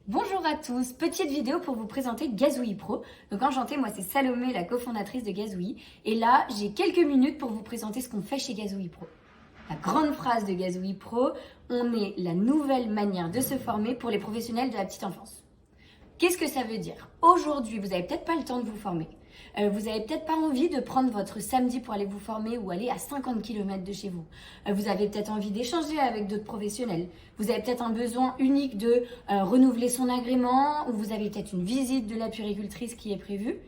Bonjour à tous, petite vidéo pour vous présenter Gazouille Pro. Donc enchantée, moi c'est Salomé, la cofondatrice de Gazouille. Et là, j'ai quelques minutes pour vous présenter ce qu'on fait chez Gazouille Pro. La grande phrase de Gazouille Pro, on est la nouvelle manière de se former pour les professionnels de la petite enfance. Qu'est-ce que ça veut dire? Aujourd'hui, vous n'avez peut-être pas le temps de vous former. Vous n'avez peut-être pas envie de prendre votre samedi pour aller vous former ou aller à 50 km de chez vous. Vous avez peut-être envie d'échanger avec d'autres professionnels. Vous avez peut-être un besoin unique de renouveler son agrément ou vous avez peut-être une visite de la puéricultrice qui est prévue.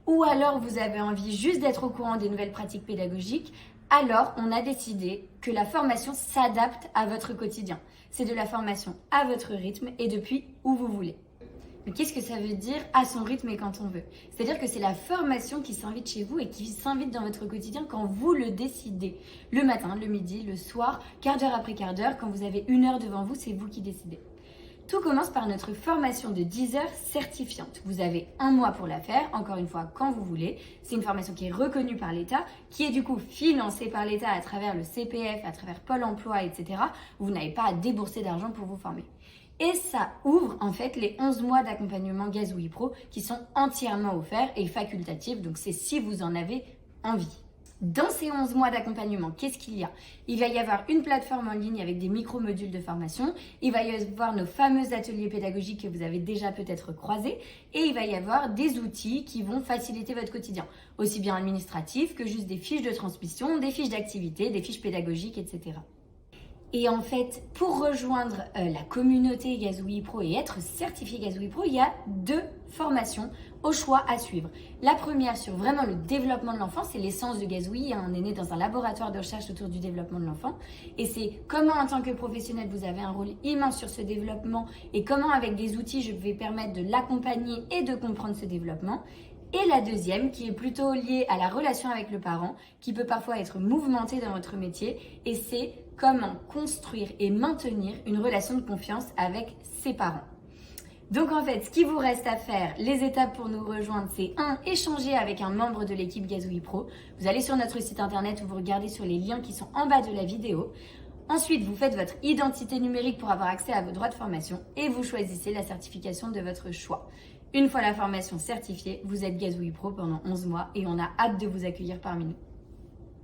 Ou alors vous avez envie juste d'être au courant des nouvelles pratiques pédagogiques. Alors on a décidé que la formation s'adapte à votre quotidien. C'est de la formation à votre rythme et depuis où vous voulez. Mais qu'est-ce que ça veut dire à son rythme et quand on veut? C'est-à-dire que c'est la formation qui s'invite chez vous et qui s'invite dans votre quotidien quand vous le décidez. Le matin, le midi, le soir, quart d'heure après quart d'heure, quand vous avez une heure devant vous, c'est vous qui décidez. Tout commence par notre formation de 10 heures certifiante. Vous avez un mois pour la faire, encore une fois, quand vous voulez. C'est une formation qui est reconnue par l'État, qui est du coup financée par l'État à travers le CPF, à travers Pôle emploi, etc. Vous n'avez pas à débourser d'argent pour vous former. Et ça ouvre en fait les 11 mois d'accompagnement Gazouille Pro qui sont entièrement offerts et facultatifs, donc c'est si vous en avez envie. Dans ces 11 mois d'accompagnement, qu'est-ce qu'il y a? Il va y avoir une plateforme en ligne avec des micro-modules de formation, il va y avoir nos fameux ateliers pédagogiques que vous avez déjà peut-être croisés, et il va y avoir des outils qui vont faciliter votre quotidien, aussi bien administratif que juste des fiches de transmission, des fiches d'activité, des fiches pédagogiques, etc. Et en fait, pour rejoindre la communauté Gazouille Pro et être certifié Gazouille Pro, il y a deux formations au choix à suivre. La première sur vraiment le développement de l'enfant, c'est l'essence de Gazouille. On est né dans un laboratoire de recherche autour du développement de l'enfant. Et c'est comment en tant que professionnel, vous avez un rôle immense sur ce développement et comment avec des outils, je vais permettre de l'accompagner et de comprendre ce développement. Et la deuxième, qui est plutôt liée à la relation avec le parent, qui peut parfois être mouvementée dans votre métier, et c'est comment construire et maintenir une relation de confiance avec ses parents. Donc en fait, ce qui vous reste à faire, les étapes pour nous rejoindre, c'est 1. Échanger avec un membre de l'équipe Gazouille Pro. Vous allez sur notre site internet ou vous regardez sur les liens qui sont en bas de la vidéo. Ensuite, vous faites votre identité numérique pour avoir accès à vos droits de formation et vous choisissez la certification de votre choix. Une fois la formation certifiée, vous êtes Gazouille Pro pendant 11 mois et on a hâte de vous accueillir parmi nous.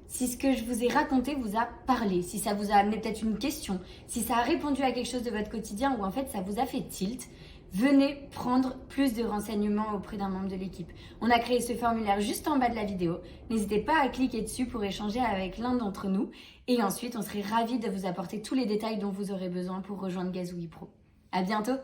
Si ce que je vous ai raconté vous a parlé, si ça vous a amené peut-être une question, si ça a répondu à quelque chose de votre quotidien ou en fait ça vous a fait tilt, venez prendre plus de renseignements auprès d'un membre de l'équipe. On a créé ce formulaire juste en bas de la vidéo. N'hésitez pas à cliquer dessus pour échanger avec l'un d'entre nous. Et ensuite, on serait ravis de vous apporter tous les détails dont vous aurez besoin pour rejoindre Gazouille Pro. À bientôt!